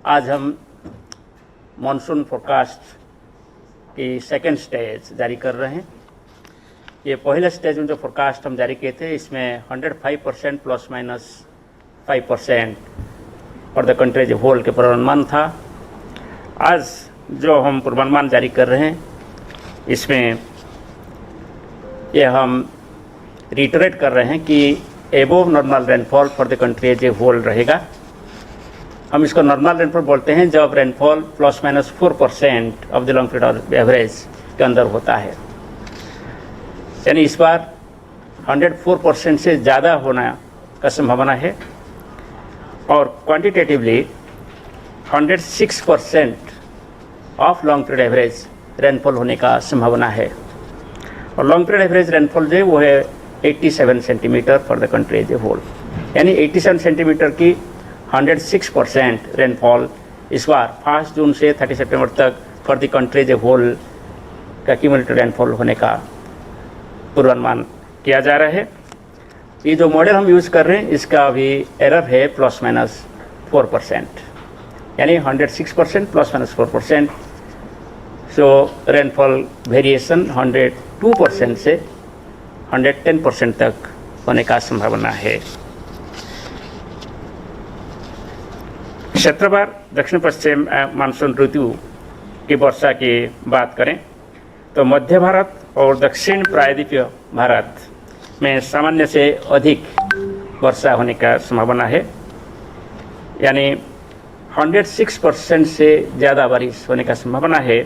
आज हम monsoon forecast की सेकेंड स्टेज जारी कर रहे हैं। ये पहले स्टेज में जो फोरकास्ट हम जारी किए थे इसमें 105% plus minus 5% for the country जो होल के पूर्वानुमान था। आज जो हम पूर्वानुमान जारी कर रहे हैं इसमें यह हम रिटरेट कर रहे हैं कि above normal rainfall for the country as a whole रहेगा। हम इसको नॉर्मल रेनफॉल बोलते हैं जब rainfall plus minus 4% of the long period average के अंदर होता है। यानी इस बार 104% से ज़्यादा होना का संभावना है और quantitatively 106% of long period average rainfall होने का संभावना है। और लॉन्ग पीरियड एवरेज रेनफॉल जो है वो है 87 centimetre for the country as a whole. यानी 87 सेंटीमीटर की 106% रेनफॉल इस बार 5 जून से 30 सितंबर तक for the country as a whole का क्यूमुलेटिव रेनफॉल होने का पूर्वानुमान किया जा रहा है। ये जो मॉडल हम यूज़ कर रहे हैं इसका अभी एरर है प्लस माइनस 4%, यानी 106% प्लस माइनस 4%। सो रेनफॉल वेरिएशन 102% से 110% तक होने का संभावना है। क्षेत्रवार दक्षिण पश्चिम मानसून ऋतु की वर्षा की बात करें तो मध्य भारत और दक्षिण प्रायद्वीपीय भारत में सामान्य से अधिक वर्षा होने का संभावना है। यानी 106% से ज़्यादा बारिश होने का संभावना है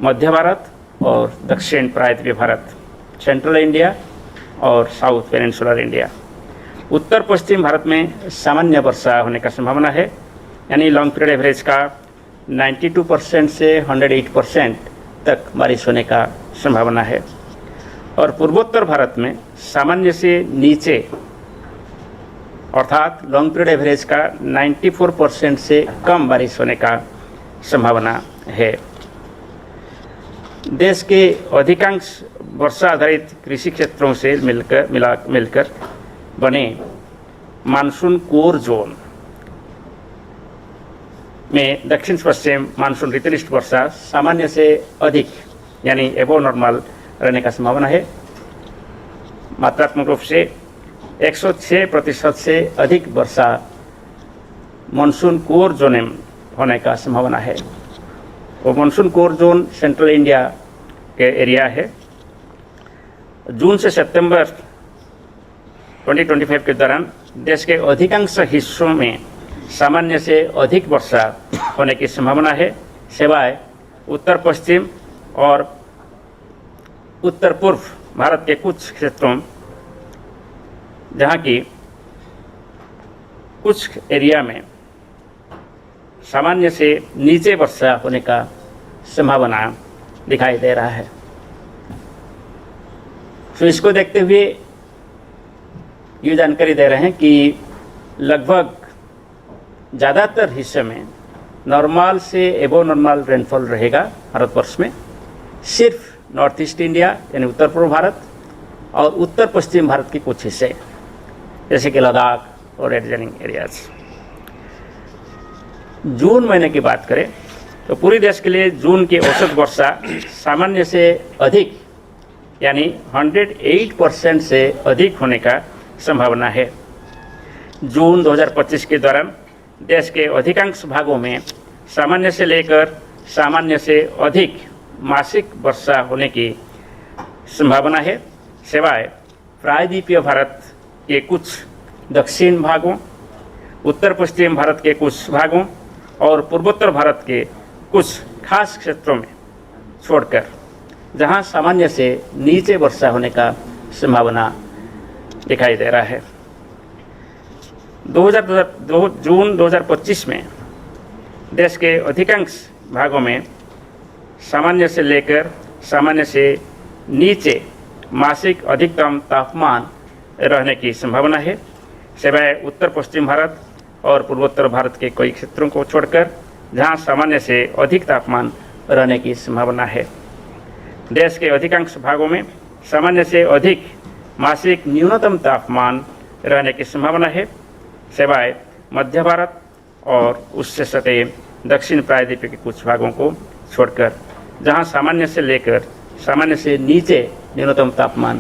मध्य भारत और दक्षिण प्रायद्वीपीय भारत, सेंट्रल इंडिया और साउथ पेनिनसुलर इंडिया। उत्तर पश्चिम भारत में सामान्य वर्षा होने का संभावना है, यानी लॉन्ग पीरियड एवरेज का 92% से 108% तक बारिश होने का संभावना है। और पूर्वोत्तर भारत में सामान्य से नीचे अर्थात लॉन्ग पीरियड एवरेज का 94% से कम बारिश होने का संभावना है। देश के अधिकांश वर्षा आधारित कृषि क्षेत्रों से मिलकर बने मानसून कोर जोन में दक्षिण पश्चिम मानसून ऋतुनिष्ठ वर्षा सामान्य से अधिक यानी एबोव नॉर्मल रहने का संभावना है। मात्रात्मक रूप से 106% से अधिक वर्षा मानसून कोर जोन में होने का संभावना है। वो monsoon core zone central India के एरिया है। जून से सितंबर 2025 के दौरान देश के अधिकांश हिस्सों में सामान्य से अधिक वर्षा होने की संभावना है, सिवाय उत्तर पश्चिम और उत्तर पूर्व भारत के कुछ क्षेत्रों जहां की कुछ एरिया में सामान्य से नीचे वर्षा होने का संभावना दिखाई दे रहा है। तो इसको देखते हुए ये जानकारी दे रहे हैं कि लगभग ज़्यादातर हिस्से में नॉर्मल से एबोव नॉर्मल रेनफॉल रहेगा भारतवर्ष में। सिर्फ नॉर्थ ईस्ट इंडिया यानी उत्तर पूर्व भारत और उत्तर पश्चिम भारत के कुछ हिस्से जैसे कि लद्दाख और एडजॉइनिंग एरियाज। जून महीने की बात करें तो पूरे देश के लिए जून की औसत वर्षा सामान्य से अधिक यानी 108% से अधिक होने का संभावना है। जून 2025 के दौरान देश के अधिकांश भागों में सामान्य से लेकर सामान्य से अधिक मासिक वर्षा होने की संभावना है, सिवाय प्रायद्वीपीय भारत के कुछ दक्षिण भागों, उत्तर पश्चिम भारत के कुछ भागों और पूर्वोत्तर भारत के कुछ खास क्षेत्रों में छोड़कर जहां सामान्य से नीचे वर्षा होने का संभावना दिखाई दे रहा है। जून 2025 में देश के अधिकांश भागों में सामान्य से लेकर सामान्य से नीचे मासिक अधिकतम तापमान रहने की संभावना है, सिवाय उत्तर पश्चिम भारत और पूर्वोत्तर भारत के कई क्षेत्रों को छोड़कर जहां सामान्य से अधिक तापमान रहने की संभावना है। देश के अधिकांश भागों में सामान्य से अधिक मासिक न्यूनतम तापमान रहने की संभावना है, सिवाय मध्य भारत और उससे सटे दक्षिण प्रायद्वीप के कुछ भागों को छोड़कर, जहां सामान्य से नीचे न्यूनतम तापमान